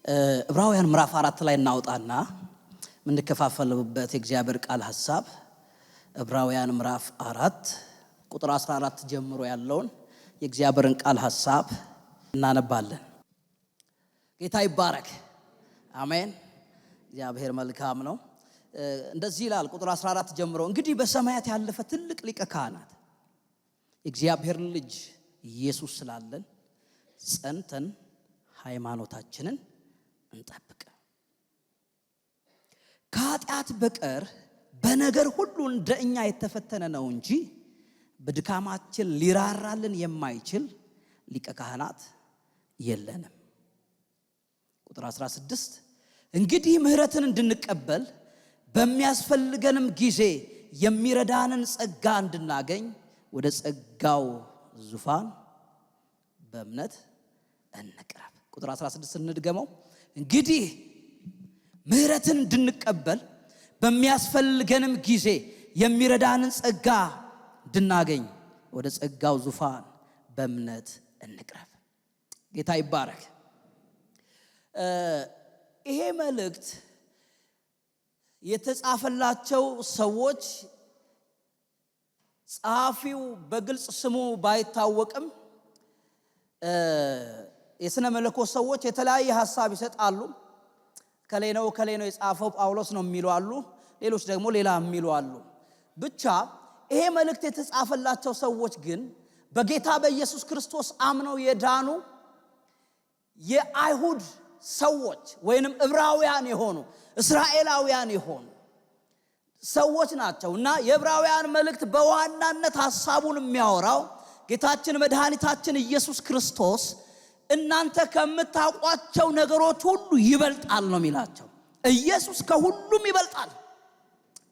ዕብራውያን ምዕራፍ 4 ላይ እናውጣና ምንከፋፈልበት የእግዚአብሔር ቃል ሐሳብ ዕብራውያን ምዕራፍ 4 ቁጥር 14 ጀምሮ ያለውን የእግዚአብሔርን ቃል ሐሳብ እናነባለን። ጌታ ይባረክ። አሜን። እግዚአብሔር መልካም ነው። እንደዚህ ይላል ቁጥር 14 ጀምሮ፣ እንግዲህ በሰማያት ያለፈ ትልቅ ሊቀ ካህናት የእግዚአብሔር ልጅ ኢየሱስ ስላለን ጸንተን ሃይማኖታችንን እንጠብቅ። ከኃጢአት በቀር በነገር ሁሉ እንደኛ የተፈተነ ነው እንጂ በድካማችን ሊራራልን የማይችል ሊቀ ካህናት የለንም። ቁጥር 16 እንግዲህ ምሕረትን እንድንቀበል በሚያስፈልገንም ጊዜ የሚረዳንን ጸጋ እንድናገኝ ወደ ጸጋው ዙፋን በእምነት እንቅረብ። ቁጥር 16 እንድገመው። እንግዲህ ምሕረትን እንድንቀበል በሚያስፈልገንም ጊዜ የሚረዳንን ጸጋ እንድናገኝ ወደ ጸጋው ዙፋን በእምነት እንቅረብ። ጌታ ይባረክ። ይሄ መልእክት የተጻፈላቸው ሰዎች ጸሐፊው በግልጽ ስሙ ባይታወቅም የሥነ መለኮት ሰዎች የተለያየ ሐሳብ ይሰጣሉ። ከሌ ነው የጻፈው ጳውሎስ ነው የሚሉ አሉ፣ ሌሎች ደግሞ ሌላ የሚሉ አሉ። ብቻ ይሄ መልእክት የተጻፈላቸው ሰዎች ግን በጌታ በኢየሱስ ክርስቶስ አምነው የዳኑ የአይሁድ ሰዎች ወይንም ዕብራውያን የሆኑ እስራኤላውያን የሆኑ ሰዎች ናቸው። እና የዕብራውያን መልእክት በዋናነት ሐሳቡን የሚያወራው ጌታችን መድኃኒታችን ኢየሱስ ክርስቶስ እናንተ ከምታውቋቸው ነገሮች ሁሉ ይበልጣል ነው የሚላቸው። ኢየሱስ ከሁሉም ይበልጣል።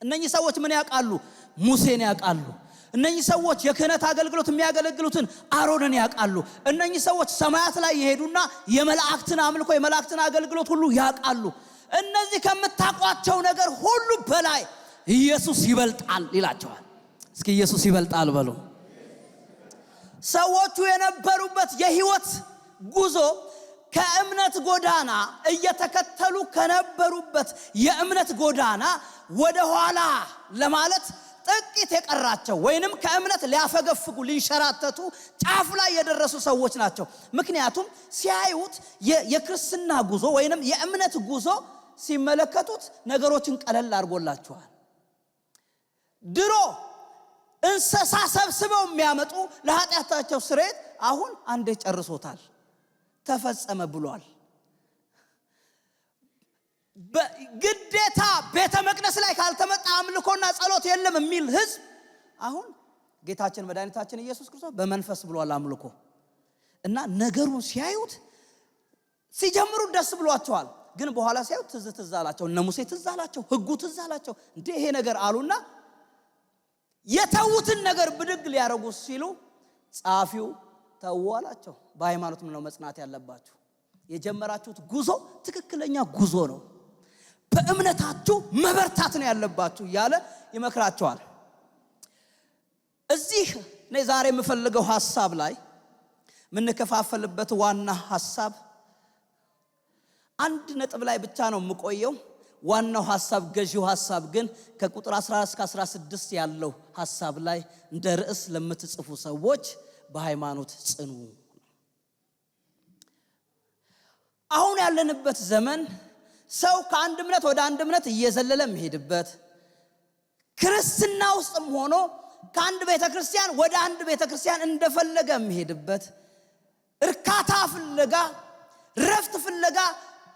እነኚህ ሰዎች ምን ያውቃሉ? ሙሴን ያውቃሉ። እነኚህ ሰዎች የክህነት አገልግሎት የሚያገለግሉትን አሮንን ያውቃሉ። እነኚህ ሰዎች ሰማያት ላይ የሄዱና የመላእክትን አምልኮ የመላእክትን አገልግሎት ሁሉ ያውቃሉ። እነዚህ ከምታውቋቸው ነገር ሁሉ በላይ ኢየሱስ ይበልጣል ይላቸዋል። እስኪ ኢየሱስ ይበልጣል በሉ። ሰዎቹ የነበሩበት የህይወት ጉዞ ከእምነት ጎዳና እየተከተሉ ከነበሩበት የእምነት ጎዳና ወደ ኋላ ለማለት ጥቂት የቀራቸው ወይንም ከእምነት ሊያፈገፍጉ ሊንሸራተቱ ጫፍ ላይ የደረሱ ሰዎች ናቸው። ምክንያቱም ሲያዩት የክርስትና ጉዞ ወይንም የእምነት ጉዞ ሲመለከቱት ነገሮችን ቀለል አድርጎላቸዋል። ድሮ እንስሳ ሰብስበው የሚያመጡ ለኃጢአታቸው ስርየት አሁን አንዴ ጨርሶታል፣ ተፈጸመ ብሏል። በግዴታ ቤተ መቅደስ ላይ ካልተመጣ አምልኮና ጸሎት የለም የሚል ህዝብ አሁን ጌታችን መድኃኒታችን ኢየሱስ ክርስቶስ በመንፈስ ብሏል አምልኮ። እና ነገሩን ሲያዩት ሲጀምሩ ደስ ብሏቸዋል፣ ግን በኋላ ሲያዩት ትዝ አላቸው። እነ ሙሴ ትዝ አላቸው፣ ህጉ ትዝ አላቸው። እንዴ ይሄ ነገር አሉና የተውትን ነገር ብድግ ሊያረጉ ሲሉ ጻፊው ተው አላቸው። በሃይማኖት ነው መጽናት ያለባችሁ። የጀመራችሁት ጉዞ ትክክለኛ ጉዞ ነው፣ በእምነታችሁ መበርታት ነው ያለባችሁ እያለ ይመክራቸዋል። እዚህ እኔ ዛሬ የምፈልገው ሐሳብ ላይ ምንከፋፈልበት ዋና ሐሳብ አንድ ነጥብ ላይ ብቻ ነው የምቆየው። ዋናው ሐሳብ ገዢው ሐሳብ ግን ከቁጥር 14 እስከ 16 ያለው ሐሳብ ላይ እንደ ርዕስ ለምትጽፉ ሰዎች በሃይማኖት ጽኑ። አሁን ያለንበት ዘመን ሰው ከአንድ እምነት ወደ አንድ እምነት እየዘለለ የሚሄድበት፣ ክርስትና ውስጥም ሆኖ ከአንድ ቤተክርስቲያን ወደ አንድ ቤተክርስቲያን እንደፈለገ የሚሄድበት፣ እርካታ ፍለጋ፣ ረፍት ፍለጋ፣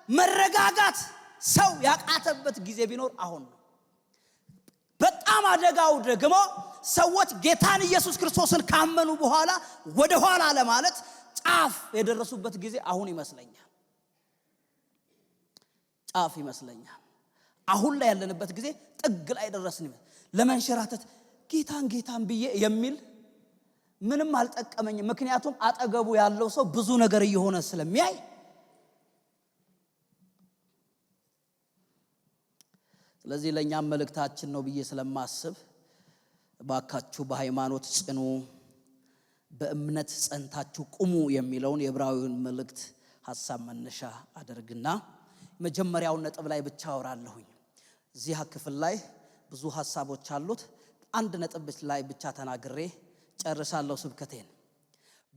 መረጋጋት ሰው ያቃተበት ጊዜ ቢኖር አሁን ነው። በጣም አደጋው ደግሞ ሰዎች ጌታን ኢየሱስ ክርስቶስን ካመኑ በኋላ ወደ ኋላ ለማለት ጫፍ የደረሱበት ጊዜ አሁን ይመስለኛል። ጫፍ ይመስለኛል። አሁን ላይ ያለንበት ጊዜ ጥግ ላይ ደረስን። ለመንሸራተት ጌታን ብዬ የሚል ምንም አልጠቀመኝም። ምክንያቱም አጠገቡ ያለው ሰው ብዙ ነገር እየሆነ ስለሚያይ። ስለዚህ ለኛም መልእክታችን ነው ብዬ ስለማስብ ባካችሁ በሃይማኖት ጽኑ፣ በእምነት ጸንታችሁ ቁሙ የሚለውን የዕብራውያን መልእክት ሐሳብ መነሻ አደርግና መጀመሪያውን ነጥብ ላይ ብቻ አወራለሁኝ። እዚህ ክፍል ላይ ብዙ ሐሳቦች አሉት። አንድ ነጥብ ላይ ብቻ ተናግሬ ጨርሳለሁ ስብከቴን።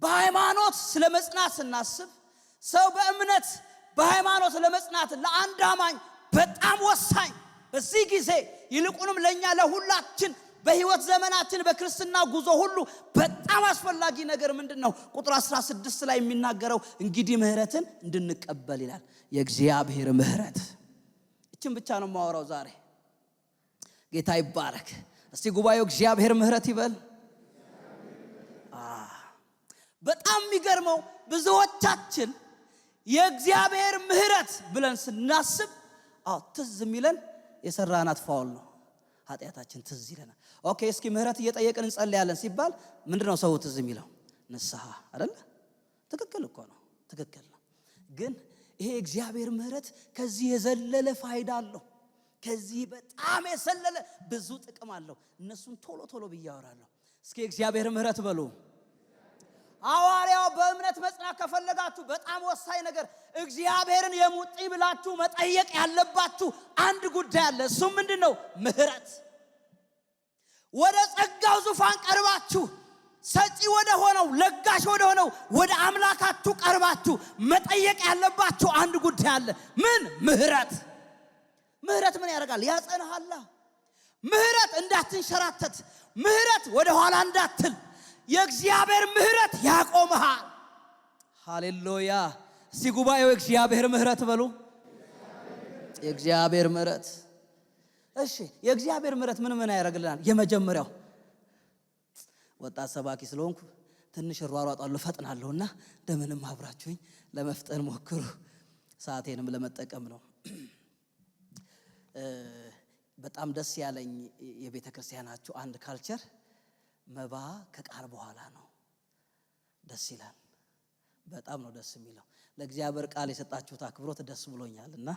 በሃይማኖት ስለመጽናት ስናስብ ሰው በእምነት በሃይማኖት ለመጽናት ለአንድ አማኝ በጣም ወሳኝ በዚህ ጊዜ ይልቁንም ለኛ ለሁላችን በህይወት ዘመናችን በክርስትና ጉዞ ሁሉ በጣም አስፈላጊ ነገር ምንድነው? ቁጥር 16 ላይ የሚናገረው እንግዲህ ምህረትን እንድንቀበል ይላል። የእግዚአብሔር ምህረት እቺን ብቻ ነው ማወራው ዛሬ። ጌታ ይባረክ። እስቲ ጉባኤው እግዚአብሔር ምህረት ይበል። በጣም የሚገርመው ብዙዎቻችን የእግዚአብሔር ምህረት ብለን ስናስብ ትዝ የሚለን የሰራናት ፋውል ነው፣ ኃጢአታችን ትዝ ይለናል። ኦኬ እስኪ ምህረት እየጠየቅን እንጸልያለን ሲባል ምንድነው ሰው ትዝ የሚለው? ንስሐ አይደል? ትክክል እኮ ነው፣ ትክክል ነው። ግን ይሄ እግዚአብሔር ምህረት ከዚህ የዘለለ ፋይዳ አለው። ከዚህ በጣም የሰለለ ብዙ ጥቅም አለው። እነሱን ቶሎ ቶሎ ብያወራለሁ። እስኪ እግዚአብሔር ምህረት በሉ። ሐዋርያው በእምነት መጽናት ከፈለጋችሁ በጣም ወሳኝ ነገር እግዚአብሔርን የሙጥኝ ብላችሁ መጠየቅ ያለባችሁ አንድ ጉዳይ አለ። እሱም ምንድነው? ምህረት። ወደ ጸጋው ዙፋን ቀርባችሁ ሰጪ ወደ ሆነው ለጋሽ ወደ ሆነው ወደ አምላካችሁ ቀርባችሁ መጠየቅ ያለባችሁ አንድ ጉዳይ አለ። ምን? ምህረት። ምህረት ምን ያደርጋል? ያጸናሃል። ምህረት እንዳትንሸራተት፣ ምህረት ወደ ኋላ እንዳትል የእግዚአብሔር ምህረት ያቆምሃል። ሃሌሉያ። እስቲ ጉባኤው እግዚአብሔር ምህረት በሉ። የእግዚአብሔር ምህረት። እሺ የእግዚአብሔር ምህረት ምን ያደርግልናል? የመጀመሪያው ወጣት ሰባኪ ስለሆንኩ ትንሽ ሯሯጣለሁ ፈጥናለሁና እንደምንም አብራችሁኝ ለመፍጠን ሞክሩ። ሰዓቴንም ለመጠቀም ነው። በጣም ደስ ያለኝ የቤተክርስቲያናችሁ አንድ ካልቸር መባ ከቃል በኋላ ነው። ደስ ይላል። በጣም ነው ደስ የሚለው። ለእግዚአብሔር ቃል የሰጣችሁት አክብሮት ደስ ብሎኛልና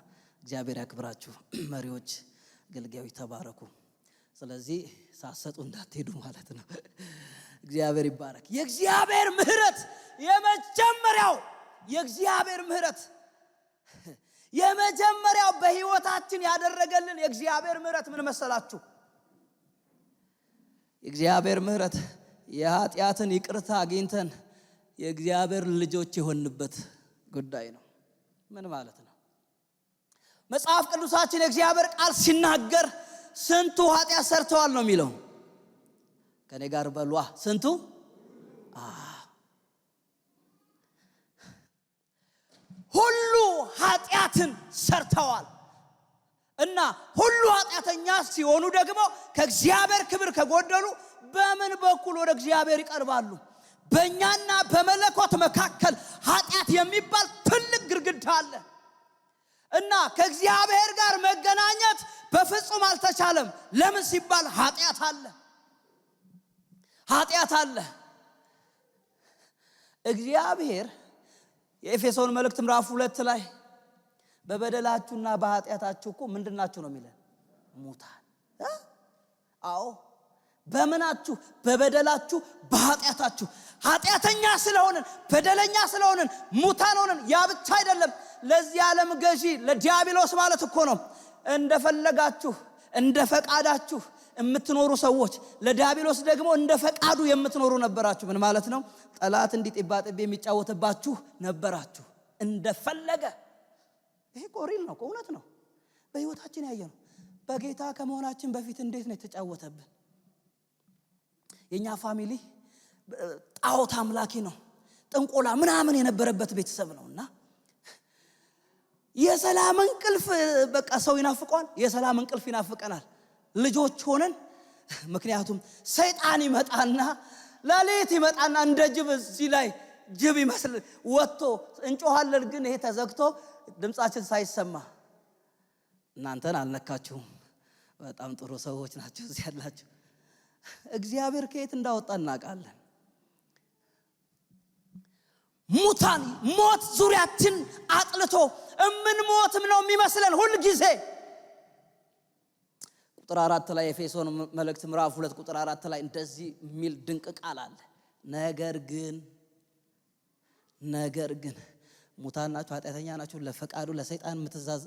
እግዚአብሔር ያክብራችሁ። መሪዎች፣ አገልጋዮች ተባረኩ። ስለዚህ ሳሰጡ እንዳትሄዱ ማለት ነው። እግዚአብሔር ይባረክ። የእግዚአብሔር ምህረት የመጀመሪያው የእግዚአብሔር ምህረት የመጀመሪያው በህይወታችን ያደረገልን የእግዚአብሔር ምህረት ምን መሰላችሁ? የእግዚአብሔር ምህረት የኃጢአትን ይቅርታ አግኝተን የእግዚአብሔር ልጆች የሆንበት ጉዳይ ነው። ምን ማለት ነው? መጽሐፍ ቅዱሳችን የእግዚአብሔር ቃል ሲናገር ስንቱ ኃጢአት ሰርተዋል ነው የሚለው። ከኔ ጋር በሏ። ስንቱ? ሁሉ ኃጢአትን ሰርተዋል እና ሁሉ ኃጢአተኛ ሲሆኑ ደግሞ ከእግዚአብሔር ክብር ከጎደሉ በምን በኩል ወደ እግዚአብሔር ይቀርባሉ? በእኛና በመለኮት መካከል ኃጢአት የሚባል ትልቅ ግድግዳ አለ እና ከእግዚአብሔር ጋር መገናኘት በፍጹም አልተቻለም። ለምን ሲባል ኃጢአት አለ። ኃጢአት አለ። እግዚአብሔር የኤፌሶን መልእክት ምዕራፍ 2 ላይ በበደላችሁና በኃጢአታችሁ እኮ ምንድናችሁ ነው የሚለን? ሙታን። አዎ በመናችሁ? በበደላችሁ በኃጢአታችሁ። ኃጢአተኛ ስለሆንን በደለኛ ስለሆንን ሙታን ሆነን። ያ ብቻ አይደለም፣ ለዚህ ዓለም ገዢ ለዲያብሎስ ማለት እኮ ነው እንደፈለጋችሁ እንደፈቃዳችሁ የምትኖሩ ሰዎች፣ ለዲያብሎስ ደግሞ እንደፈቃዱ የምትኖሩ ነበራችሁ። ምን ማለት ነው? ጠላት እንዲጥባጥብ የሚጫወትባችሁ ነበራችሁ እንደፈለገ። ይሄ ቆሪል ነው፣ እውነት ነው። በህይወታችን ያየነው በጌታ ከመሆናችን በፊት እንዴት ነው የተጫወተብን። የኛ ፋሚሊ ጣዖት አምላኪ ነው፣ ጥንቆላ ምናምን የነበረበት ቤተሰብ ነውና የሰላም እንቅልፍ በቃ ሰው ይናፍቀዋል። የሰላም እንቅልፍ ይናፍቀናል ልጆች ሆነን። ምክንያቱም ሰይጣን ይመጣና ሌሊት ይመጣና እንደ ጅብ እዚህ ላይ ጅብ ይመስል ወጥቶ እንጮሃለን፣ ግን ይሄ ተዘግቶ ድምጻችን ሳይሰማ። እናንተን አልነካችሁም፣ በጣም ጥሩ ሰዎች ናቸው እዚህ ያላችሁ። እግዚአብሔር ከየት እንዳወጣ እናውቃለን። ሙታን ሞት ዙሪያችን አጥልቶ እምንሞትም ነው የሚመስለን ሁሉ ጊዜ። ቁጥር 4 ላይ ኤፌሶን መልእክት ምዕራፍ 2 ቁጥር 4 ላይ እንደዚህ የሚል ድንቅ ቃል አለ። ነገር ግን ሙታን ናችሁ፣ ኃጢአተኛ ናችሁ፣ ለፈቃዱ ለሰይጣን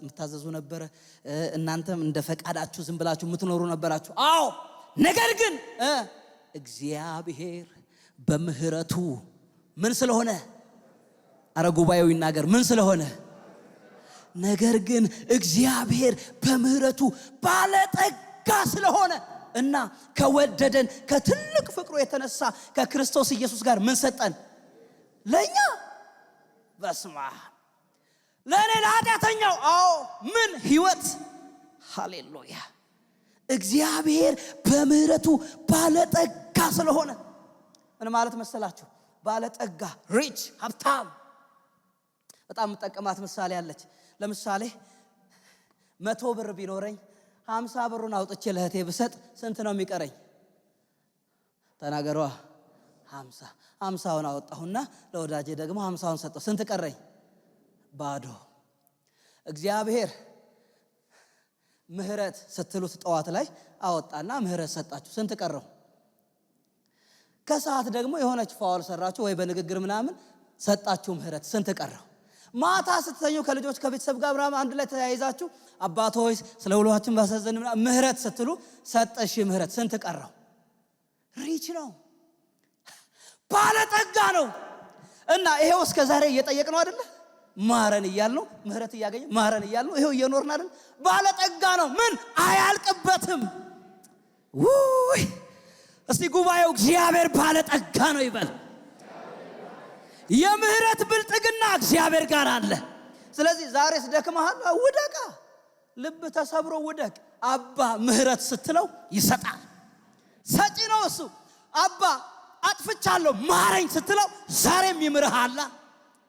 የምታዘዙ ነበር። እናንተም እንደ ፈቃዳችሁ ዝም ብላችሁ የምትኖሩ ነበራችሁ። አዎ ነገር ግን እግዚአብሔር በምህረቱ ምን ስለሆነ? አረ ጉባኤው ይናገር። ምን ስለሆነ? ነገር ግን እግዚአብሔር በምህረቱ ባለጠጋ ስለሆነ እና ከወደደን ከትልቅ ፍቅሩ የተነሳ ከክርስቶስ ኢየሱስ ጋር ምን ሰጠን? ለኛ በስማ ለኔ ለኃጢአተኛው አዎ ምን ሕይወት። ሃሌሉያ። እግዚአብሔር በምህረቱ ባለጠጋ ስለሆነ ምን ማለት መሰላችሁ? ባለጠጋ ሪች፣ ሀብታም። በጣም መጠቀማት ምሳሌ አለች። ለምሳሌ 100 ብር ቢኖረኝ 50 ብሩን አውጥቼ ለእህቴ ብሰጥ ስንት ነው የሚቀረኝ? ተናገሯ። 50ውን አወጣሁና ለወዳጄ ደግሞ 50ውን ሰጠው። ስንት ቀረኝ? ባዶ። እግዚአብሔር ምህረት ስትሉት ጠዋት ላይ አወጣና ምህረት ሰጣችሁ። ስንት ቀረው? ከሰዓት ደግሞ የሆነች ፋውል ሰራችሁ ወይ በንግግር ምናምን ሰጣችሁ ምህረት። ስንት ቀረው? ማታ ስትተኙ ከልጆች ከቤተሰብ ጋር ምናምን አንድ ላይ ተያይዛችሁ አባቶይ ስለ ውሏችን ባሰዘን ምህረት ስትሉ ሰጠሽ ምህረት። ስንት ቀረው? ሪች ነው፣ ባለጠጋ ነው። እና ይሄው እስከ ዛሬ እየጠየቅ ነው አይደለ? ማረን እያልነው ምህረት እያገኘ ማረን እያልነው ይሄው እየኖርን አይደል? ባለጠጋ ነው። ምን አያልቅበትም። ውይ እስቲ ጉባኤው እግዚአብሔር ባለጠጋ ነው ይበል። የምህረት ብልጥግና እግዚአብሔር ጋር አለ። ስለዚህ ዛሬስ ደክመሃል፣ ውደቃ። ልብ ተሰብሮ ውደቅ። አባ ምህረት ስትለው ይሰጣል። ሰጪ ነው እሱ። አባ አጥፍቻለሁ ማረኝ ስትለው ዛሬም ይምርሃላ።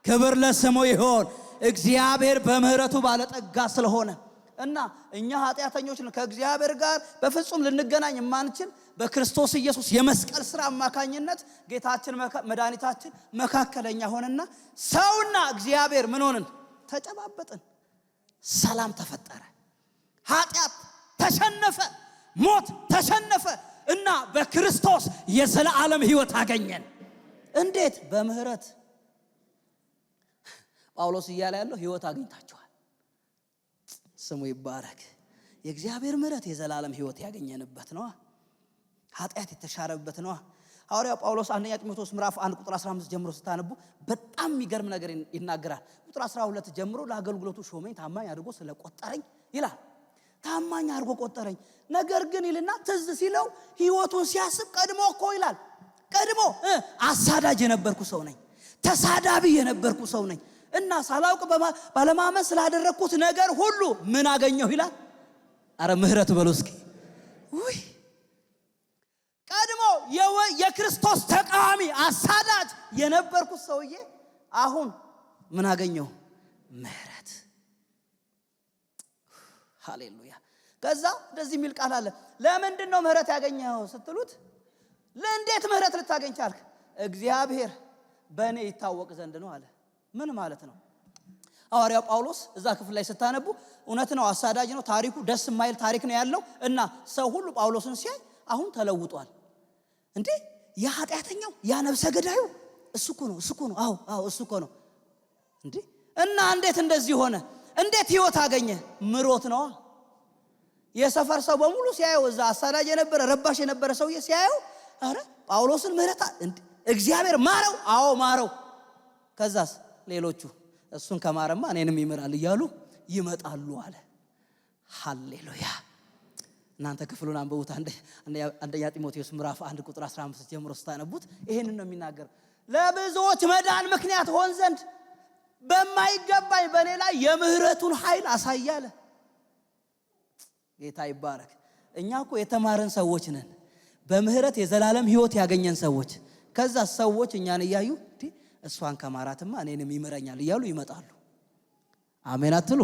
ክብር ለስሙ ይሁን። እግዚአብሔር በምህረቱ ባለጠጋ ስለሆነ እና እኛ ኃጢአተኞች ነን፣ ከእግዚአብሔር ጋር በፍጹም ልንገናኝ የማንችል በክርስቶስ ኢየሱስ የመስቀል ሥራ አማካኝነት ጌታችን መድኃኒታችን መካከለኛ ሆነና ሰውና እግዚአብሔር ምን ሆነን? ተጨባበጥን። ሰላም ተፈጠረ። ኃጢአት ተሸነፈ፣ ሞት ተሸነፈ እና በክርስቶስ የዘላለም ሕይወት አገኘን። እንዴት? በምህረት። ጳውሎስ እያለ ያለው ሕይወት አግኝታችኋል። ስሙ ይባረክ። የእግዚአብሔር ምህረት የዘላለም ሕይወት ያገኘንበት ነው። ኃጢአት የተሻረበት ነው። ሐዋርያው ጳውሎስ አንደኛ ጢሞቴዎስ ምዕራፍ 1 ቁጥር 15 ጀምሮ ስታነቡ በጣም የሚገርም ነገር ይናገራል። ቁጥር 12 ጀምሮ ለአገልግሎቱ ሾመኝ ታማኝ አድርጎ ስለቆጠረኝ ይላል። ታማኝ አድርጎ ቆጠረኝ። ነገር ግን ይልና ትዝ ሲለው ሕይወቱን ሲያስብ ቀድሞ እኮ ይላል ቀድሞ አሳዳጅ የነበርኩ ሰው ነኝ፣ ተሳዳቢ የነበርኩ ሰው ነኝ እና ሳላውቅ ባለማመን ስላደረኩት ነገር ሁሉ ምን አገኘሁ ይላል። አረ ምህረት በሉ እስኪ። ውይ ቀድሞ የክርስቶስ ተቃዋሚ አሳዳጅ የነበርኩት ሰውዬ አሁን ምን አገኘሁ? ምህረት። ሃሌሉያ። ከዛ እንደዚህ የሚል ቃል አለ። ለምንድን ነው ምህረት ያገኘኸው ስትሉት፣ ለእንዴት ምህረት ልታገኝ ቻልክ? እግዚአብሔር በእኔ ይታወቅ ዘንድ ነው አለ። ምን ማለት ነው? ሐዋርያው ጳውሎስ እዛ ክፍል ላይ ስታነቡ እውነት ነው፣ አሳዳጅ ነው፣ ታሪኩ ደስ የማይል ታሪክ ነው ያለው እና ሰው ሁሉ ጳውሎስን ሲያይ አሁን ተለውጧል። እንዴ ያ ኃጢአተኛው ያ ነፍሰ ገዳዩ እሱ እኮ ነው። አዎ እሱ እኮ ነው። እንዴ እና እንዴት እንደዚህ ሆነ? እንዴት ሕይወት አገኘ? ምሮት ነው። የሰፈር ሰው በሙሉ ሲያየው እዛ አሳዳጅ የነበረ ረባሽ የነበረ ሰውዬ ሲያየው አረ ጳውሎስን ምህረት እግዚአብሔር ማረው። አዎ ማረው። ከዛስ ሌሎቹ እሱን ከማረማ እኔንም ይምራል እያሉ ይመጣሉ አለ። ሃሌሉያ። እናንተ ክፍሉን አንብቡት። አንደኛ ጢሞቴዎስ ምዕራፍ 1 ቁጥር 15 ጀምሮ ስታነቡት ይሄንን ነው የሚናገር። ለብዙዎች መዳን ምክንያት ሆን ዘንድ በማይገባኝ በእኔ ላይ የምህረቱን ኃይል አሳያለ። ጌታ ይባረክ። እኛ እኮ የተማረን ሰዎች ነን፣ በምህረት የዘላለም ሕይወት ያገኘን ሰዎች። ከዛ ሰዎች እኛን እያዩ እሷን ከማራትማ እኔንም ይምረኛል እያሉ ይመጣሉ። አሜን አትሉ?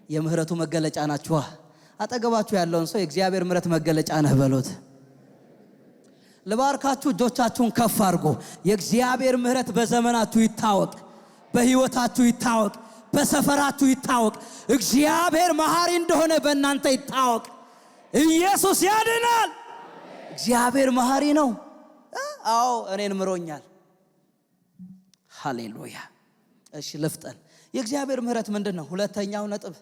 የምህረቱ መገለጫ ናችሁ። አጠገባችሁ ያለውን ሰው የእግዚአብሔር ምህረት መገለጫ ነህ በሉት። ልባርካችሁ። እጆቻችሁን ከፍ አድርጎ የእግዚአብሔር ምህረት በዘመናችሁ ይታወቅ፣ በሕይወታችሁ ይታወቅ፣ በሰፈራችሁ ይታወቅ። እግዚአብሔር መሐሪ እንደሆነ በእናንተ ይታወቅ። ኢየሱስ ያድናል። እግዚአብሔር መሐሪ ነው። አዎ እኔን ምሮኛል። ሃሌሉያ። እሺ ልፍጠን። የእግዚአብሔር ምህረት ምንድነው? ሁለተኛው ነጥብ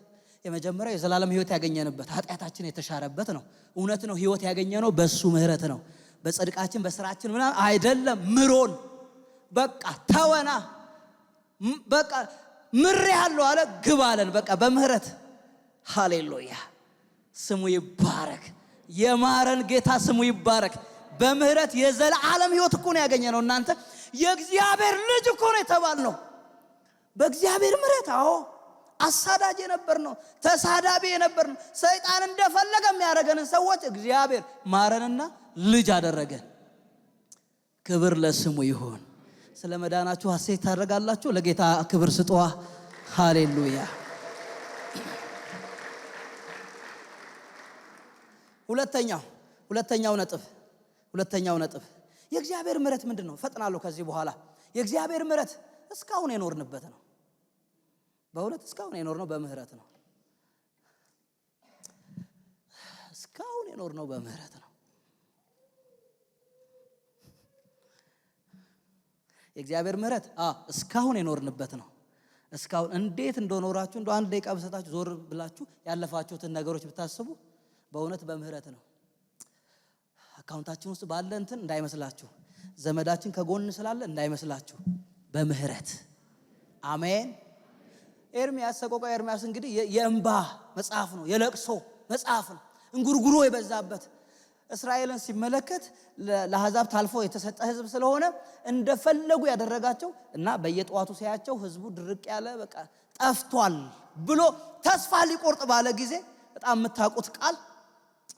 የመጀመሪያው የዘላለም ህይወት ያገኘንበት ኃጢአታችን የተሻረበት ነው። እውነት ነው። ህይወት ያገኘነው በሱ ምህረት ነው። በጽድቃችን በስራችን ምናምን አይደለም። ምሮን በቃ ተወና በቃ ምር ያለው አለ ግብ አለን። በቃ በምህረት ሃሌሉያ ስሙ ይባረክ። የማረን ጌታ ስሙ ይባረክ። በምህረት የዘላለም ህይወት እኮ ነው ያገኘነው። እናንተ የእግዚአብሔር ልጅ እኮ ነው የተባልነው በእግዚአብሔር ምህረት። አዎ አሳዳጅ የነበርነው ተሳዳቢ የነበርነው ሰይጣን እንደፈለገ የሚያደርገንን ሰዎች እግዚአብሔር ማረንና ልጅ አደረገን። ክብር ለስሙ ይሁን። ስለ መዳናችሁ ሐሴት ታደርጋላችሁ። ለጌታ ክብር ስጡ። ሃሌሉያ። ሁለተኛው ነጥብ የእግዚአብሔር ምህረት ምንድነው? ፈጥናለሁ ከዚህ በኋላ። የእግዚአብሔር ምህረት እስካሁን የኖርንበት ነው። በእውነት እስካሁን የኖርነው በምህረት ነው። እስካሁን የኖርነው በምህረት ነው። የእግዚአብሔር ምህረት እስካሁን የኖርንበት ነው። እስካሁን እንዴት እንደኖራችሁ እንደው አንድ ደቂቃ በሰጣችሁ ዞር ብላችሁ ያለፋችሁትን ነገሮች ብታስቡ በእውነት በምህረት ነው። አካውንታችን ውስጥ ባለ እንትን እንዳይመስላችሁ፣ ዘመዳችን ከጎን ስላለ እንዳይመስላችሁ፣ በምህረት አሜን። ኤርምያስ ሰቆቃወ ኤርምያስ እንግዲህ የእንባ መጽሐፍ ነው፣ የለቅሶ መጽሐፍ ነው፣ እንጉርጉሮ የበዛበት። እስራኤልን ሲመለከት ለአሕዛብ ታልፎ የተሰጠ ህዝብ ስለሆነ እንደፈለጉ ያደረጋቸው እና በየጧቱ ሲያቸው ህዝቡ ድርቅ ያለ በቃ ጠፍቷል ብሎ ተስፋ ሊቆርጥ ባለ ጊዜ በጣም የምታውቁት ቃል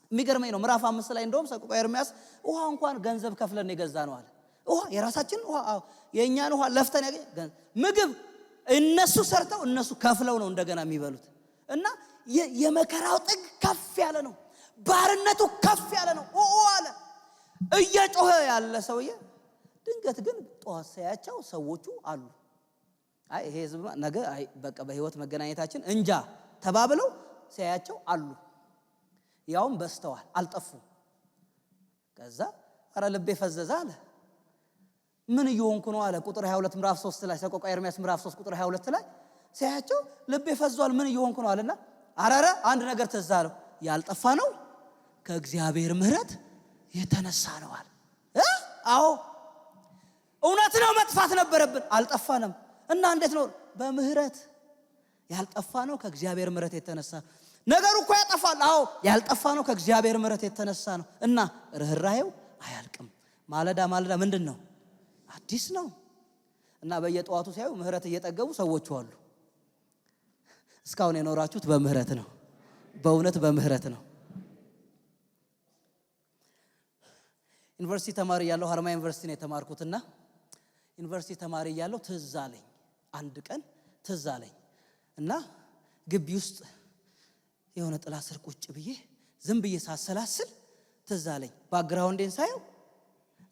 የሚገርመኝ ነው። ምዕራፍ 5 ላይ እንደውም ሰቆቃወ ኤርምያስ ውሃ እንኳን ገንዘብ ከፍለን የገዛ ነው አለ። ውሃ የራሳችን ውሃ የኛን ውሃ ለፍተን ያገኘ ምግብ እነሱ ሰርተው እነሱ ከፍለው ነው እንደገና የሚበሉት። እና የመከራው ጥግ ከፍ ያለ ነው። ባርነቱ ከፍ ያለ ነው። አለ እየጮኸ ያለ ሰውዬ ድንገት ግን ጧት ሳያቸው ሰዎቹ አሉ። ይሄ ህዝብ ነገ በቃ በህይወት መገናኘታችን እንጃ ተባብለው ሳያቸው አሉ። ያውም በስተዋል አልጠፉም። ከዛ አረ ልቤ ፈዘዘ አለ። ምን እየሆንኩ ነው አለ። ቁጥር 22 ምዕራፍ 3 ላይ ሰቆቃወ ኤርምያስ ምዕራፍ 3 ቁጥር 22 ላይ ሳያቸው ልቤ ፈዟል ምን እየሆንኩ ነው አለና አረረ አንድ ነገር ትዝ አለው። ያልጠፋ ነው ከእግዚአብሔር ምህረት የተነሳ ነው አለ። አዎ እውነት ነው። መጥፋት ነበረብን አልጠፋንም። እና እንዴት ነው? በምህረት ያልጠፋ ነው ከእግዚአብሔር ምህረት የተነሳ። ነገሩ እኮ ያጠፋል። አዎ ያልጠፋ ነው ከእግዚአብሔር ምህረት የተነሳ ነው። እና ርህራሄው አያልቅም። ማለዳ ማለዳ ምንድነው? አዲስ ነው። እና በየጧቱ ሲያዩ ምህረት እየጠገቡ ሰዎች አሉ። እስካሁን የኖራችሁት በምህረት ነው። በእውነት በምህረት ነው። ዩኒቨርሲቲ ተማሪ ያለው ሀረማያ ዩኒቨርሲቲ ነው የተማርኩትና ዩኒቨርሲቲ ተማሪ ያለው ትዝ አለኝ። አንድ ቀን ትዝ አለኝ እና ግቢ ውስጥ የሆነ ጥላ ስር ቁጭ ብዬ ዝም ብዬ ሳሰላስል ትዝ አለኝ። ባክግራውንዴን ሳየው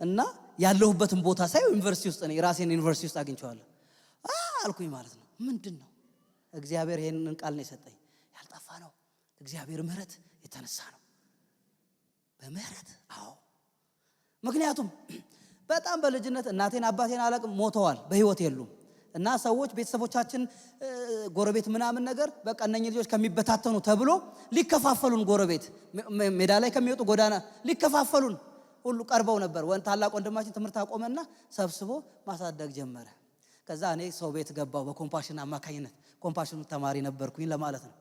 እና ያለሁበትን ቦታ ሳየው ዩኒቨርሲቲ ውስጥ ነኝ። ራሴን ዩኒቨርሲቲ ውስጥ አግኝቼዋለሁ አልኩኝ ማለት ነው። ምንድነው? እግዚአብሔር ይሄንን ቃል ነው የሰጠኝ። ያልጠፋ ነው እግዚአብሔር ምህረት የተነሳ ነው። በምህረት አዎ። ምክንያቱም በጣም በልጅነት እናቴን አባቴን አላቅም ሞተዋል፣ በህይወት የሉም። እና ሰዎች ቤተሰቦቻችን ጎረቤት ምናምን ነገር በቃ እነኚህ ልጆች ከሚበታተኑ ተብሎ ሊከፋፈሉን፣ ጎረቤት ሜዳ ላይ ከሚወጡ ጎዳና ሊከፋፈሉን ሁሉ ቀርበው ነበር። ታላቅ ወንድማችን ትምህርት አቆመና ሰብስቦ ማሳደግ ጀመረ። ከዛ እኔ ሰው ቤት ገባው በኮምፓሽን አማካኝነት። ኮምፓሽኑ ተማሪ ነበርኩኝ ለማለት ነው።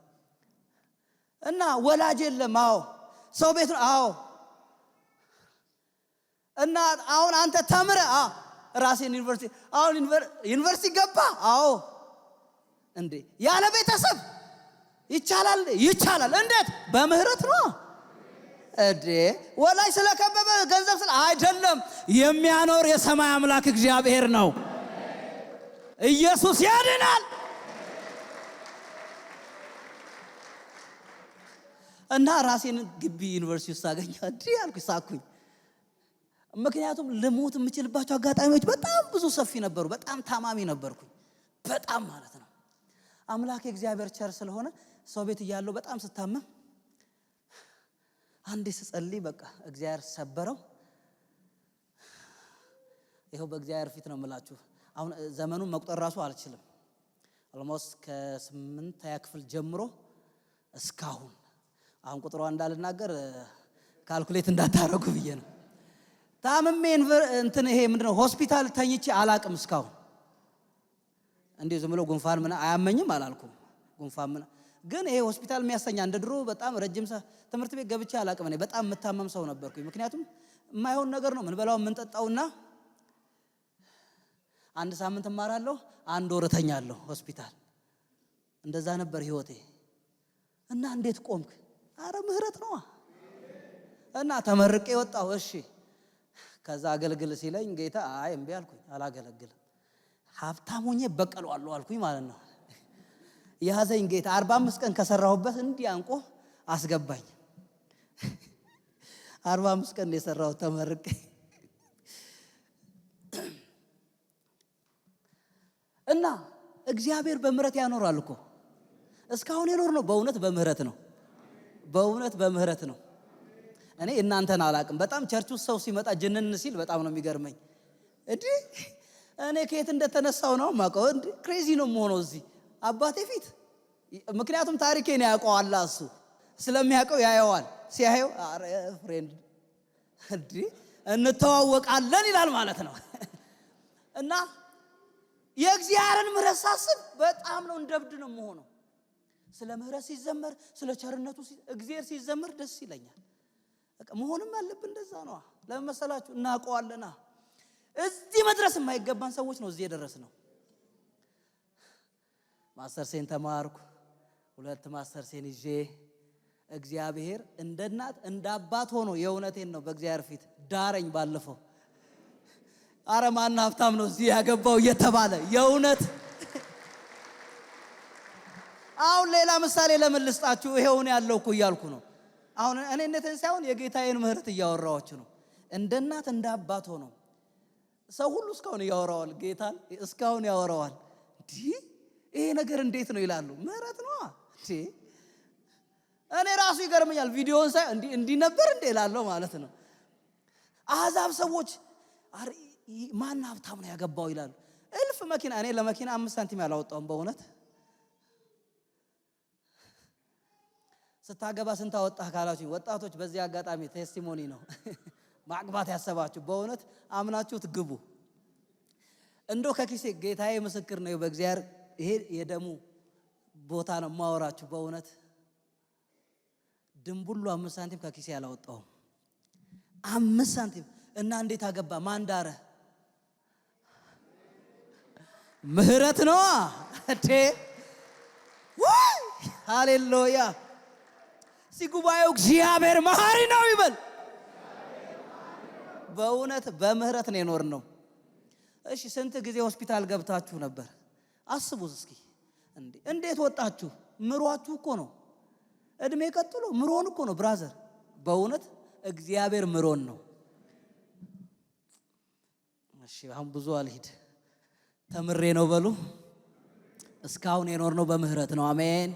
እና ወላጅ የለም። አዎ ሰው ቤት ነው። አዎ እና አሁን አንተ ተምረ ራሴን ዩኒቨርሲቲ አሁን ዩኒቨርሲቲ ገባ። አዎ እንዴ ያለ ቤተሰብ ይቻላል? ይቻላል። እንዴት? በምህረት ነው እንዴ። ወላጅ ስለከበበ ገንዘብ ስለ አይደለም። የሚያኖር የሰማይ አምላክ እግዚአብሔር ነው። ኢየሱስ ያድናል። እና ራሴን ግቢ ዩኒቨርሲቲ ውስጥ አገኘ እንዴ አልኩኝ፣ ሳኩኝ። ምክንያቱም ልሞት የምችልባቸው አጋጣሚዎች በጣም ብዙ ሰፊ ነበሩ። በጣም ታማሚ ነበርኩኝ፣ በጣም ማለት ነው። አምላክ እግዚአብሔር ቸር ስለሆነ ሰው ቤት እያለሁ በጣም ስታመም አንዴ ስጸልይ በቃ እግዚአብሔር ሰበረው። ይሄው በእግዚአብሔር ፊት ነው የምላችሁ። አሁን ዘመኑን መቁጠር ራሱ አልችልም። ኦልሞስት ከ8ኛ ክፍል ጀምሮ እስካሁን አሁን ቁጥሯ እንዳልናገር ካልኩሌት እንዳታረጉ ብዬ ነው። ታምሜ እንትን ይሄ ምንድነው ሆስፒታል ተኝቼ አላቅም እስካሁን። እንዴ ዝም ብሎ ጉንፋን ምን አያመኝም አላልኩም። ጉንፋን ምን ግን ይሄ ሆስፒታል የሚያሰኛ እንደ ድሮ በጣም ረጅም ትምህርት ቤት ገብቼ አላቅም። እኔ በጣም መታመም ሰው ነበርኩኝ። ምክንያቱም የማይሆን ነገር ነው ምን በላው ምን ጠጣውና አንድ ሳምንት እማራለሁ፣ አንድ ወር እተኛለሁ ሆስፒታል። እንደዛ ነበር ህይወቴ። እና እንዴት ቆምክ? አረ ምህረት ነው እና ተመርቄ ወጣሁ። እሺ ከዛ አገልግል ሲለኝ ጌታ አይ እምቢ አልኩኝ፣ አላገለግልም። ሀብታም ሆኜ በቀለዋለሁ አልኩኝ ማለት ነው። ያዘኝ ጌታ 45 ቀን ከሰራሁበት እንዲያንቆ አስገባኝ። 45 ቀን የሰራው ተመርቄ እና እግዚአብሔር በምህረት ያኖራል እኮ። እስካሁን የኖር ነው በእውነት በምህረት ነው። በእውነት በምህረት ነው። እኔ እናንተን አላቅም። በጣም ቸርች ውስጥ ሰው ሲመጣ ጅንን ሲል በጣም ነው የሚገርመኝ። እንዴ እኔ ከየት እንደተነሳው ነው ማቀው። እንዴ ክሬዚ ነው የምሆነው እዚህ አባቴ ፊት። ምክንያቱም ታሪኬን ያውቀዋል እሱ ስለሚያውቀው ያየዋል። ሲያየው አረ ፍሬንድ እንዴ እንተዋወቃለን ይላል ማለት ነው። እና የእግዚአብሔርን ምህረት ሳስብ በጣም ነው እንደብድ ነው የምሆነው። ስለ ምህረት ሲዘመር ስለ ቸርነቱ እግዚአብሔር ሲዘመር ደስ ይለኛል። በቃ መሆንም አለብን እንደዛ ነው። ለምን መሰላችሁ? እናውቀዋለና እዚህ መድረስ የማይገባን ሰዎች ነው እዚህ የደረስነው። ማስተርሴን ተማርኩ፣ 2 ማስተርሴን ይዤ እግዚአብሔር እንደ እናት እንደ አባት ሆኖ የእውነቴን ነው በእግዚአብሔር ፊት ዳረኝ። ባለፈው አረ ማን ሀብታም ነው እዚህ ያገባው እየተባለ የእውነት አሁን ሌላ ምሳሌ ለምን ልስጣችሁ? ይሄውን ያለው እኮ እያልኩ ነው። አሁን እኔ እንደተን ሳይሆን የጌታዬን ምህረት እያወራኋችሁ ነው። እንደ እናት እንደ አባት ሆኖ ሰው ሁሉ እስካሁን ያወራዋል፣ ጌታን እስካሁን ያወራዋል። ይሄ ነገር እንዴት ነው ይላሉ። ምህረት ነው እንዴ? እኔ ራሱ ይገርመኛል። ቪዲዮውን ሳይ እንዲህ ነበር እንዴ እላለሁ ማለት ነው። አሕዛብ ሰዎች ማን ሀብታም ነው ያገባው ይላሉ። እልፍ መኪና፣ እኔ ለመኪና 5 ሳንቲም ያላወጣውም በእውነት። ስታገባ ስንት አወጣህ ካላችሁ ወጣቶች በዚህ አጋጣሚ ቴስቲሞኒ ነው ማግባት ያሰባችሁ በእውነት አምናችሁት ግቡ። እንደው ከኪሴ ጌታዬ ምስክር ነው በእግዚአብሔር ይሄ የደሙ ቦታ ነው ማወራችሁ በእውነት። ድንቡሉ 5 ሳንቲም ከኪሴ ያላወጣው 5 ሳንቲም። እና እንዴት አገባ? ማን ዳረ? ምህረት ነው እንዴ? ወይ ሃሌሉያ! ሲጉባኤው እግዚአብሔር መሐሪ ነው ይበል። በእውነት በምህረት ነው የኖርነው። እሺ ስንት ጊዜ ሆስፒታል ገብታችሁ ነበር? አስቡት እስኪ። እንዴት ወጣችሁ? ምሯችሁ እኮ ነው። እድሜ ቀጥሎ ምሮን እኮ ነው ብራዘር። በእውነት እግዚአብሔር ምሮን ነው። እሺ አሁን ብዙ አልሄድ ተምሬ ነው በሉ። እስካሁን የኖርነው በምህረት ነው። አሜን።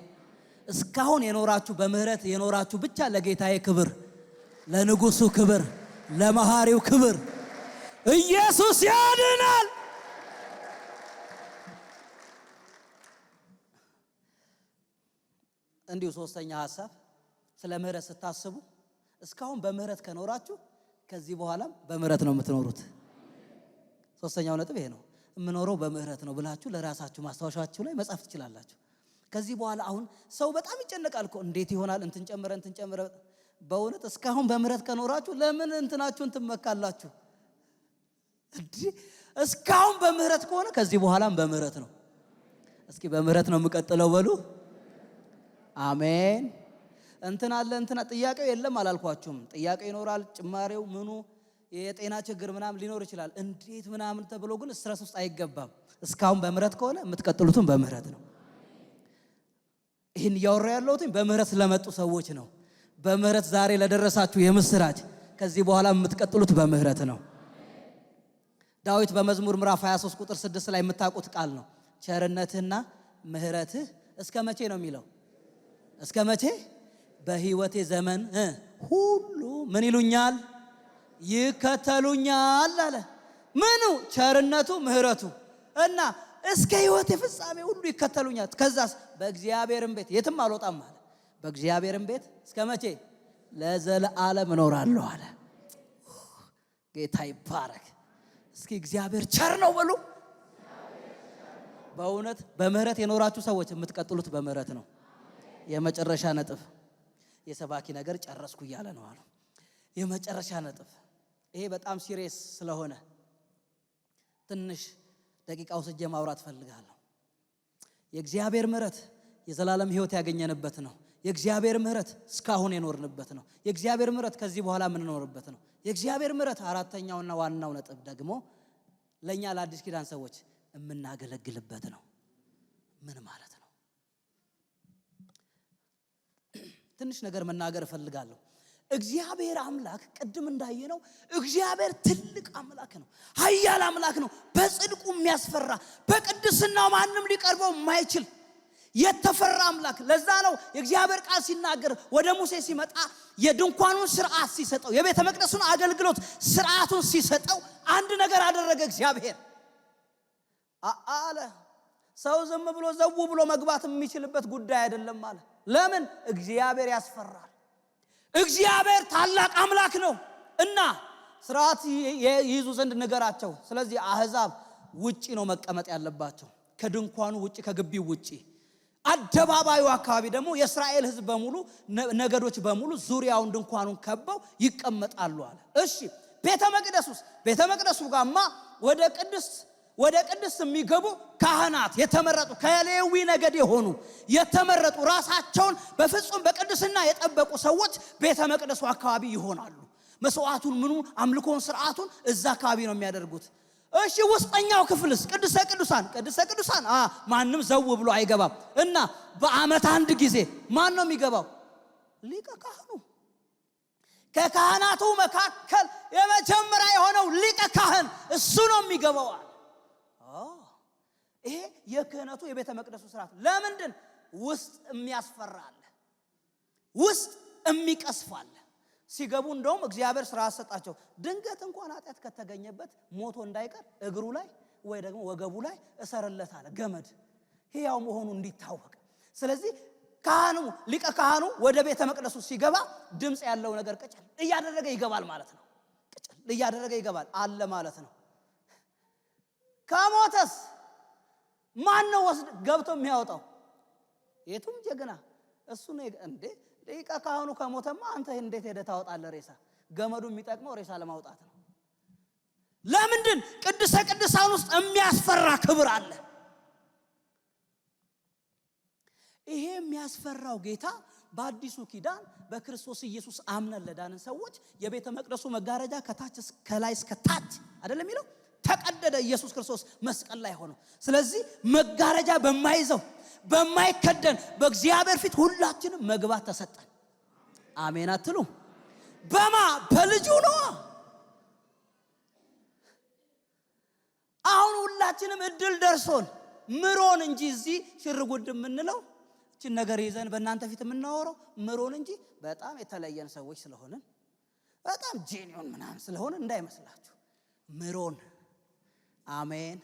እስካሁን የኖራችሁ በምህረት የኖራችሁ ብቻ ለጌታዬ ክብር፣ ለንጉሱ ክብር፣ ለመሐሪው ክብር። ኢየሱስ ያድናል። እንዲሁ ሶስተኛ ሐሳብ ስለ ምህረት ስታስቡ እስካሁን በምህረት ከኖራችሁ ከዚህ በኋላም በምህረት ነው የምትኖሩት። ሶስተኛው ነጥብ ይሄ ነው። የምኖረው በምህረት ነው ብላችሁ ለራሳችሁ ማስታወሻችሁ ላይ መጻፍ ትችላላችሁ። ከዚህ በኋላ አሁን ሰው በጣም ይጨነቃል እኮ እንዴት ይሆናል እንትን ጨምረ። በእውነት እስካሁን በምህረት ከኖራችሁ ለምን እንትናችሁን ትመካላችሁ? እስካሁን በምህረት ከሆነ ከዚህ በኋላም በምህረት ነው። እስኪ በምህረት ነው የምቀጥለው በሉ። አሜን። እንትና ጥያቄው የለም አላልኳችሁም? ጥያቄው ይኖራል። ጭማሬው ምኑ የጤና ችግር ምናምን ሊኖር ይችላል። እንዴት ምናምን ተብሎ ግን ስትረስ ውስጥ አይገባም። እስካሁን በምህረት ከሆነ የምትቀጥሉትም በምህረት ነው። ይህን እያወራ ያለሁት በምህረት ለመጡ ሰዎች ነው። በምህረት ዛሬ ለደረሳችሁ የምስራች፣ ከዚህ በኋላ የምትቀጥሉት በምህረት ነው። ዳዊት በመዝሙር ምዕራፍ 23 ቁጥር 6 ላይ የምታውቁት ቃል ነው። ቸርነትህና ምህረትህ እስከ መቼ ነው የሚለው? እስከ መቼ? በህይወቴ ዘመን ሁሉ ምን ይሉኛል? ይከተሉኛል አለ። ምኑ? ቸርነቱ ምህረቱ። እና እስከ ሕይወት ፍጻሜ ሁሉ ይከተሉኛል። ከዛስ በእግዚአብሔርም ቤት የትም አልወጣም አለ። በእግዚአብሔርም ቤት እስከ መቼ? ለዘለዓለም እኖራለሁ አለ። ጌታ ይባረክ። እስኪ እግዚአብሔር ቸር ነው በሉ። በእውነት በምህረት የኖራችሁ ሰዎች የምትቀጥሉት በምህረት ነው። የመጨረሻ ነጥብ የሰባኪ ነገር ጨረስኩ እያለ ነው አሉ። የመጨረሻ ነጥብ ይሄ በጣም ሲሪየስ ስለሆነ ትንሽ ደቂቃ ወስጄ ማውራት ፈልጋለሁ። የእግዚአብሔር ምህረት የዘላለም ሕይወት ያገኘንበት ነው። የእግዚአብሔር ምህረት እስካሁን የኖርንበት ነው። የእግዚአብሔር ምህረት ከዚህ በኋላ የምንኖርበት ነው። የእግዚአብሔር ምህረት አራተኛውና ዋናው ነጥብ ደግሞ ለኛ ለአዲስ ኪዳን ሰዎች የምናገለግልበት ነው። ምን ማለት ነው? ትንሽ ነገር መናገር እፈልጋለሁ። እግዚአብሔር አምላክ ቅድም እንዳየነው እግዚአብሔር ትልቅ አምላክ ነው። ኃያል አምላክ ነው። በጽድቁ የሚያስፈራ በቅድስናው ማንም ሊቀርበው የማይችል የተፈራ አምላክ። ለዛ ነው የእግዚአብሔር ቃል ሲናገር ወደ ሙሴ ሲመጣ የድንኳኑን ሥርዓት ሲሰጠው የቤተ መቅደሱን አገልግሎት ሥርዓቱን ሲሰጠው አንድ ነገር አደረገ። እግዚአብሔር አለ ሰው ዝም ብሎ ዘው ብሎ መግባት የሚችልበት ጉዳይ አይደለም አለ። ለምን? እግዚአብሔር ያስፈራል። እግዚአብሔር ታላቅ አምላክ ነው እና ሥርዓት ይይዙ ዘንድ ነገራቸው። ስለዚህ አሕዛብ ውጪ ነው መቀመጥ ያለባቸው፣ ከድንኳኑ ውጪ፣ ከግቢው ውጪ። አደባባዩ አካባቢ ደግሞ የእስራኤል ሕዝብ በሙሉ ነገዶች በሙሉ ዙሪያውን ድንኳኑን ከበው ይቀመጣሉ አለ። እሺ ቤተ መቅደሱ ጋማ ወደ ቅድስት የሚገቡ ካህናት የተመረጡ ከሌዊ ነገድ የሆኑ የተመረጡ ራሳቸውን በፍጹም በቅድስና የጠበቁ ሰዎች ቤተ መቅደሱ አካባቢ ይሆናሉ። መስዋዕቱን አምልኮን ሥርዓቱን እዛ አካባቢ ነው የሚያደርጉት። እሺ ውስጠኛው ክፍልስ ቅድስተ ቅዱሳን ማንም ዘው ብሎ አይገባም እና በዓመት አንድ ጊዜ ማን ነው የሚገባው? ሊቀ ካህኑ። ከካህናቱ መካከል የመጀመሪያ የሆነው ሊቀ ካህን እሱ ነው የሚገባው። ይሄ የክህነቱ የቤተ መቅደሱ ሥርዓት። ለምንድን? ውስጥ የሚያስፈራል፣ ውስጥ የሚቀስፋል። ሲገቡ እንደውም እግዚአብሔር ሥርዓት ሰጣቸው። ድንገት እንኳን ኃጢአት ከተገኘበት ሞቶ እንዳይቀር እግሩ ላይ ወይ ደግሞ ወገቡ ላይ እሰርለታል ገመድ፣ ሕያው መሆኑ እንዲታወቅ። ስለዚህ ሊቀ ካህኑ ወደ ቤተ መቅደሱ ሲገባ ድምፅ ያለው ነገር ቅጭል እያደረገ ይገባል ማለት ነው። ቅጭል እያደረገ ይገባል አለ ማለት ነው። ከሞተስ ማን ነው ገብቶ የሚያወጣው? የቱም ጀግና እሱ ነው እንዴ። ሊቀ ካህኑ ከሞተማ አንተ እንዴት ሄደህ ታወጣለህ ሬሳ? ገመዱ የሚጠቅመው ሬሳ ለማውጣት ነው። ለምንድን? ቅድስተ ቅዱሳን ውስጥ የሚያስፈራ ክብር አለ። ይሄ የሚያስፈራው ጌታ በአዲሱ ኪዳን በክርስቶስ ኢየሱስ አምነን ለዳንን ሰዎች የቤተ መቅደሱ መጋረጃ ከላይ እስከ ታች አይደለም የሚለው ተቀደደ። ኢየሱስ ክርስቶስ መስቀል ላይ ሆኖ። ስለዚህ መጋረጃ በማይዘው በማይከደን በእግዚአብሔር ፊት ሁላችንም መግባት ተሰጠን። አሜን አትሉ? በልጁ ነው። አሁን ሁላችንም እድል ደርሶን ምሮን እንጂ እዚህ ሽርጉድ የምንለው እቺን ነገር ይዘን በእናንተ ፊት የምናወራው ምሮን እንጂ በጣም የተለየን ሰዎች ስለሆነ በጣም ጄኒዮን ምናምን ስለሆነ እንዳይመስላችሁ። ምሮን። አሜን።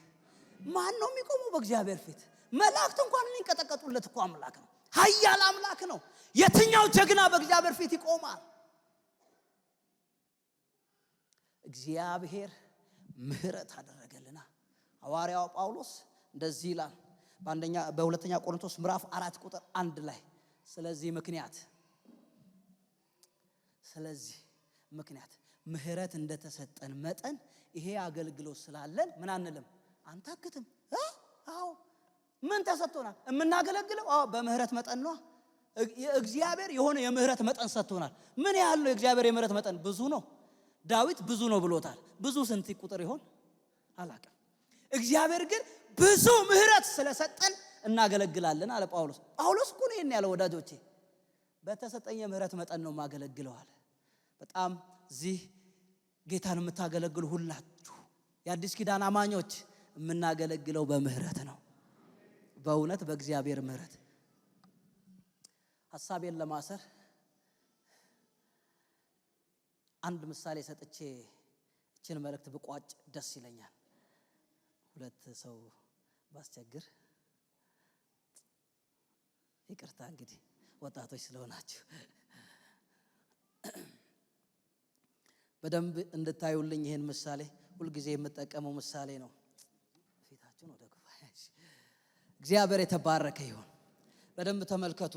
ማን ነው የሚቆመው በእግዚአብሔር ፊት? መላእክት እንኳን የሚንቀጠቀጡለት እኮ አምላክ ነው። ኃያል አምላክ ነው። የትኛው ጀግና በእግዚአብሔር ፊት ይቆማል? እግዚአብሔር ምህረት አደረገልና ሐዋርያው ጳውሎስ እንደዚህ ይላል በሁለተኛ ቆሮንቶስ ምዕራፍ 4 ቁጥር 1 ላይ ስለዚህ ምክንያት ምህረት እንደተሰጠን መጠን ይሄ አገልግሎት ስላለን ምን አንልም፣ አንታክትም። አዎ ምን ተሰጥቶናል? የምናገለግለው በምህረት መጠን ነው። እግዚአብሔር የሆነ የምህረት መጠን ሰጥቶናል። ምን ያህል ነው የእግዚአብሔር የምህረት መጠን? ብዙ ነው። ዳዊት ብዙ ነው ብሎታል። ብዙ ስንት ቁጥር ይሆን አላውቅም። እግዚአብሔር ግን ብዙ ምህረት ስለሰጠን እናገለግላለን አለ ጳውሎስ። ጳውሎስ እኮ ነው ይሄን ያለው። ወዳጆቼ በተሰጠኝ የምህረት መጠን ነው ማገለግለው አለ። በጣም እዚህ ጌታን የምታገለግሉ ሁላችሁ የአዲስ ኪዳን አማኞች የምናገለግለው በምህረት ነው። በእውነት በእግዚአብሔር ምህረት። ሐሳቤን ለማሰር አንድ ምሳሌ ሰጥቼ እችን መልእክት ብቋጭ ደስ ይለኛል። ሁለት ሰው ባስቸግር ይቅርታ እንግዲህ ወጣቶች ስለሆናችሁ በደንብ እንድታዩልኝ ይሄን ምሳሌ ሁልጊዜ የምጠቀመው ምሳሌ ነው። ፊታችሁን ወደ ጉባኤ እግዚአብሔር የተባረከ ይሁን። በደንብ ተመልከቱ።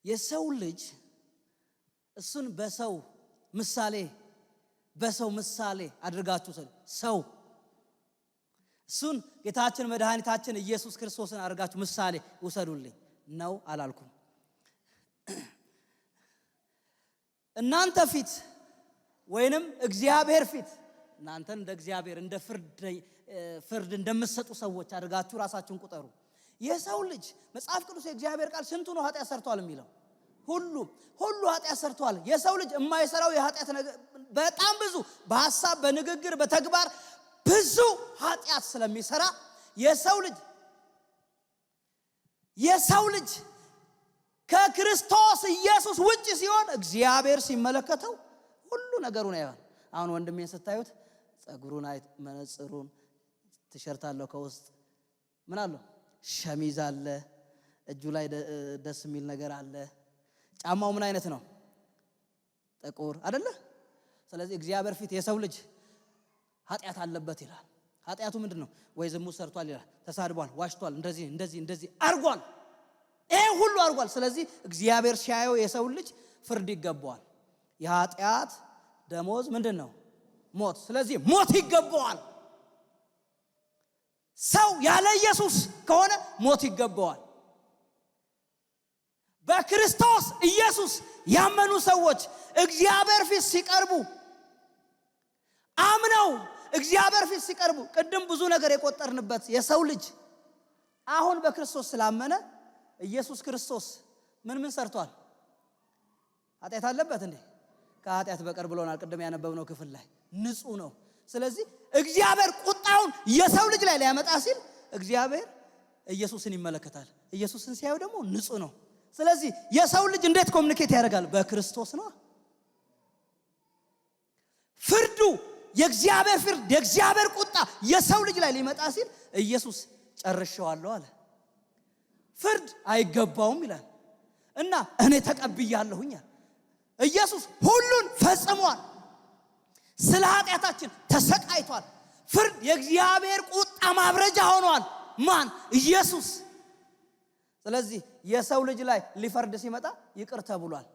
የሰው ልጅ እሱን በሰው ምሳሌ አድርጋችሁ ሰው እሱን ጌታችን መድኃኒታችን ኢየሱስ ክርስቶስን አድርጋችሁ ምሳሌ ውሰዱልኝ ነው አላልኩም። እናንተ ፊት ወይንም እግዚአብሔር ፊት እናንተን እንደ እግዚአብሔር እንደ ፍርድ እንደምትሰጡ ሰዎች አድርጋችሁ ራሳችሁን ቁጠሩ። የሰው ልጅ መጽሐፍ ቅዱስ የእግዚአብሔር ቃል ስንቱ ነው ኃጢአት ሰርቷል የሚለው? ሁሉ ኃጢአት ሰርቷል። የሰው ልጅ የማይሰራው የኃጢአት ነገር በጣም ብዙ፣ በሐሳብ በንግግር በተግባር ብዙ ኃጢአት ስለሚሰራ የሰው ልጅ ከክርስቶስ ኢየሱስ ውጭ ሲሆን እግዚአብሔር ሲመለከተው ሁሉ ነገሩን ያያል። አሁን ወንድሜን ስታዩት ጸጉሩን መነጽሩን ቲሸርት አለው ከውስጥ ምን አለው? ሸሚዝ አለ፣ እጁ ላይ ደስ የሚል ነገር አለ። ጫማው ምን አይነት ነው? ጥቁር አይደለ? ስለዚህ እግዚአብሔር ፊት የሰው ልጅ ኃጢአት አለበት ይላል። ኃጢአቱ ምንድነው? ወይ ዝሙት ሰርቷል ይላል፣ ተሳድቧል፣ ዋሽቷል፣ እንደዚህ አርጓል፣ ይሄ ሁሉ አርጓል። ስለዚህ እግዚአብሔር ሲያየው የሰው ልጅ ፍርድ ይገባዋል። የኃጢአት ደሞዝ ምንድነው? ሞት። ስለዚህ ሞት ይገባዋል። ሰው ያለ ኢየሱስ ከሆነ ሞት ይገባዋል። በክርስቶስ ኢየሱስ ያመኑ ሰዎች እግዚአብሔር ፊት ሲቀርቡ አምነው እግዚአብሔር ፊት ሲቀርቡ ቅድም ብዙ ነገር የቆጠርንበት የሰው ልጅ አሁን በክርስቶስ ስላመነ ኢየሱስ ክርስቶስ ምን ሰርቷል? ኃጢአት አለበት እንዴ? ከኃጢአት በቀር ብሎናል ቅድም ያነበብነው ክፍል ላይ ንጹህ ነው። ስለዚህ እግዚአብሔር ቁጣውን የሰው ልጅ ላይ ሊያመጣ ሲል እግዚአብሔር ኢየሱስን ይመለከታል። ኢየሱስን ሲያዩ ደግሞ ንጹህ ነው። ስለዚህ የሰው ልጅ እንዴት ኮሙኒኬት ያደርጋል? በክርስቶስ ነው። ፍርዱ የእግዚአብሔር ፍርድ የእግዚአብሔር ቁጣ የሰው ልጅ ላይ ሊመጣ ሲል ኢየሱስ ጨርሼዋለሁ አለ። ፍርድ አይገባውም ይላል እና እኔ ተቀብያለሁኝ። ኢየሱስ ሁሉን ፈጽሟል። ስለ ኃጢአታችን ተሰቃይቷል። ፍርድ የእግዚአብሔር ቁጣ ማብረጃ ሆኗል። ማን? ኢየሱስ። ስለዚህ የሰው ልጅ ላይ ሊፈርድ ሲመጣ ይቅር ተብሏል።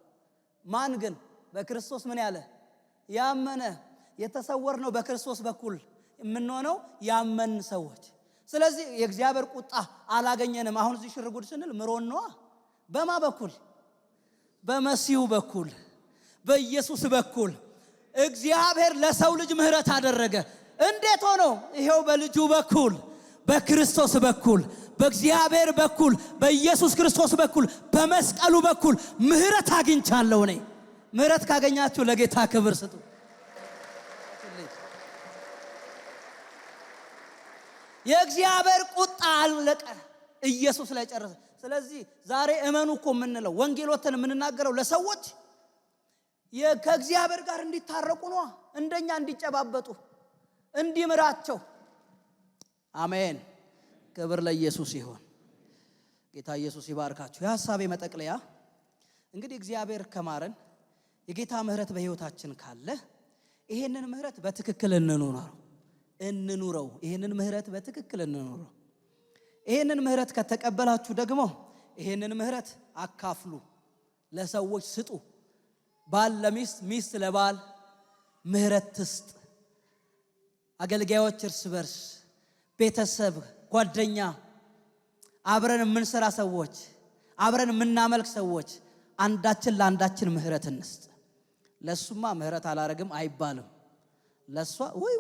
ማን ግን? በክርስቶስ ምን ያለ ያመነ። የተሰወርነው በክርስቶስ በኩል የምንሆነው ያመን ሰዎች። ስለዚህ የእግዚአብሔር ቁጣ አላገኘንም። አሁን እዚህ ሽርጉድ ስንል ምሮን ነዋ። በማ በኩል? በመሲሁ በኩል በኢየሱስ በኩል እግዚአብሔር ለሰው ልጅ ምህረት አደረገ። እንዴት ሆኖ? ይሄው በልጁ በኩል በክርስቶስ በኩል በእግዚአብሔር በኩል በኢየሱስ ክርስቶስ በኩል በመስቀሉ በኩል ምህረት አግኝቻለሁ። እኔ ምህረት ካገኛችሁ ለጌታ ክብር ስጡ። የእግዚአብሔር ቁጣ አለቀ፣ ኢየሱስ ላይ ጨረሰ። ስለዚህ ዛሬ እመኑ እኮ የምንለው ወንጌሎትን የምንናገረው ለሰዎች ከእግዚአብሔር ጋር እንዲታረቁ ነው፣ እንደኛ እንዲጨባበጡ እንዲምራቸው። አሜን። ክብር ለኢየሱስ ይሁን። ጌታ ኢየሱስ ይባርካችሁ። የሐሳቤ መጠቅለያ እንግዲህ እግዚአብሔር ከማረን የጌታ ምህረት በህይወታችን ካለ ይሄንን ምህረት በትክክል እንኑረው። ይሄንን ምህረት በትክክል እንኑረው። ይሄንን ምህረት ከተቀበላችሁ ደግሞ ይሄንን ምህረት አካፍሉ፣ ለሰዎች ስጡ። ባል ለሚስት፣ ሚስት ለባል ምህረት ትስጥ። አገልጋዮች እርስ በርስ፣ ቤተሰብ፣ ጓደኛ፣ አብረን የምንሰራ ሰዎች፣ አብረን የምናመልክ ሰዎች አንዳችን ለአንዳችን ምህረት እንስጥ። ለሱማ ምህረት አላረግም አይባልም። ለሷ ወይ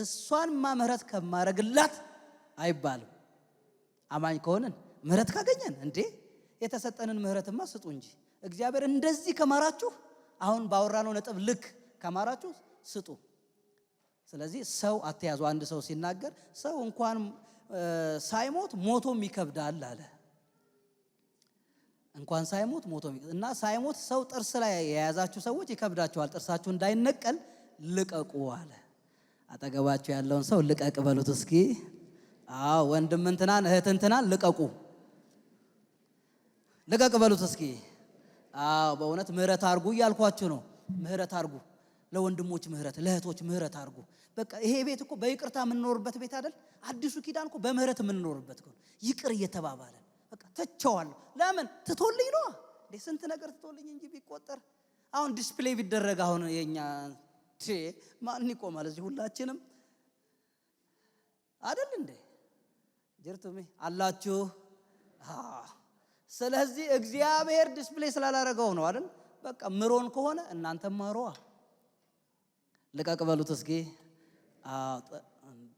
እሷንማ ምህረት ከማረግላት አይባልም። አማኝ ከሆነን ምህረት ካገኘን እንዴ የተሰጠንን ምህረትማ ስጡ እንጂ። እግዚአብሔር እንደዚህ ከማራችሁ አሁን ባወራነው ነጥብ ልክ ከማራችሁ ስጡ። ስለዚህ ሰው አትያዙ። አንድ ሰው ሲናገር ሰው እንኳን ሳይሞት ሞቶም ይከብዳል አለ። እንኳን ሳይሞት ሞቶም እና ሳይሞት ሰው ጥርስ ላይ የያዛችሁ ሰዎች ይከብዳችኋል። ጥርሳችሁ እንዳይነቀል ልቀቁ አለ። አጠገባችሁ ያለውን ሰው ልቀቅ በሉት እስኪ። አዎ ወንድም እንትናን እህት እንትናን ልቀቁ፣ ልቀቅ በሉት እስኪ። አዎ በእውነት ምህረት አርጉ እያልኳችሁ ነው። ምህረት አርጉ፣ ለወንድሞች ምህረት፣ ለእህቶች ምህረት አርጉ። በቃ ይሄ ቤት እኮ በይቅርታ የምንኖርበት ቤት አይደል? አዲሱ ኪዳን እኮ በምህረት የምንኖርበት እኮ። ይቅር እየተባባለን በቃ ተቸዋለሁ። ለምን ትቶልኝ ነው እንዴ? ስንት ነገር ትቶልኝ እንጂ ቢቆጠር አሁን ዲስፕሌይ ቢደረግ አሁን የኛ ማን ይቆማል? እዚህ ሁላችንም አይደል እንዴ? ጀርቱሜ አላችሁ። ስለዚህ እግዚአብሔር ዲስፕሌይ ስላላረገው ነው አይደል? በቃ ምሮን ከሆነ እናንተም ማሮዋ። ልቀቅ በሉት እስኪ።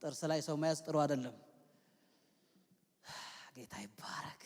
ጥርስ ላይ ሰው መያዝ ጥሩ አይደለም። ጌታ ይባረክ።